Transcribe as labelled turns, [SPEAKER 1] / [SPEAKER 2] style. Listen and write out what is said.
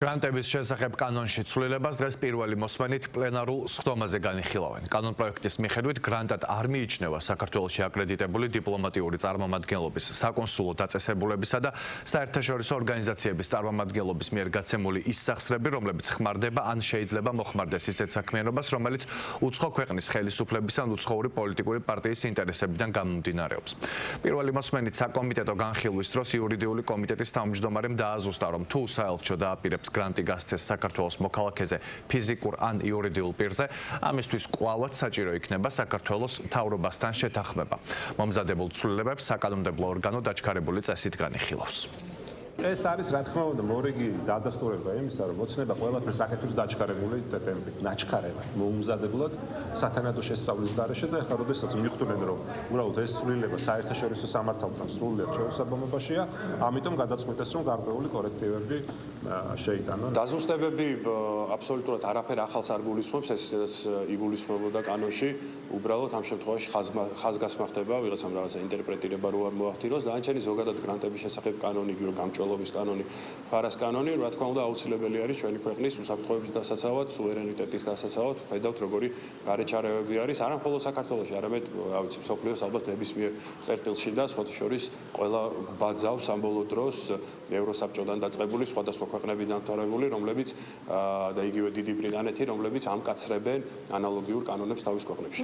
[SPEAKER 1] გრანტების შესახებ კანონში ცვლილებას დღეს პირველი მოსმენით პლენარულ სხდომაზე განიხილავენ. კანონპროექტის მიხედვით გრანტად არ მიიჩნევა საქართველოში აკრედიტებული დიპლომატიური წარმომადგენლობის, საკონსულო დაწესებულებისა და საერთაშორისო ორგანიზაციების წარმომადგენლობის მიერ გაცემული ის სახსრები, რომლებიც ხმარდება ან შეიძლება მოხმარდეს ისეთ საქმიანობას, რომელიც უცხო ქვეყნის ხელისუფლების ან უცხოური პოლიტიკური პარტიის ინტერესებიდან გამომდინარეობს. პირველი მოსმენით საკომიტეტო განხილვის დროს იურიდიული კომიტეტის თავმჯდომარემ დააზუსტა, რომ თუ საელჩო დააპირებს გრანტი გასცეს საქართველოს მოქალაქეზე ფიზიკურ ან იურიდიულ პირზე, ამისთვის კვლავაც საჭირო იქნება საქართველოს მთავრობასთან შეთანხმება. მომზადებულ ცვლილებებს საკანონმდებლო ორგანო დაჩქარებული წესით განიხილავს.
[SPEAKER 2] ეს არის რა თქმა უნდა მორიგი დადასტურება იმისა, რომ ოცნება ყველაფერს აქეთებს დაჩქარებული ტემპი, დაჩქარება მოუმზადებლად სათანადო შესწავლის გარეშე და ახლა როდესაც მიხვდნენ, რომ უბრალოდ ეს ცვლილება საერთაშორისო სამართალთან სრულიად შეუსაბამობაშია, ამიტომ გადაწყვიტეს, რომ გარკვეული კორექტივები შეიტანონ.
[SPEAKER 3] დაზუსტებები აბსოლუტურად არაფერ ახალს არ გულისხმობს, ეს იგულისხმებოდა კანონში, უბრალოდ ამ შემთხვევაში ხაზგასმა ხდება, ვიღაცამ რაღაცა ინტერპრეტირება რო არ მოახდინოს, დანარჩენი ზოგადად გრანტების შესახებ კანონი, იგივე გამჭველობის კანონი, ფარას კანონი, რა თქმა უნდა, აუცილებელი არის ჩვენი ქვეყნის უსაფრთხოების დასაცავად, სუვერენიტეტის დასაცავად, ხედავთ როგორი გარეჩარევები არის, არა მხოლოდ საქართველოში, არამედ, რა ვიცი, მსოფლიოს ალბათ ნებისმიერ წერტილში და სხვათა შორის ყველა ბაძავს ამ ბოლო დროს ევროსაბჭოდან დაწყებული სხვადასხვა ქვეყნები დამთავრებული, რომლებიც და იგივე დიდი ბრიტანეთი, რომლებიც ამკაცრებენ ანალოგიურ კანონებს თავის ქვეყნებში.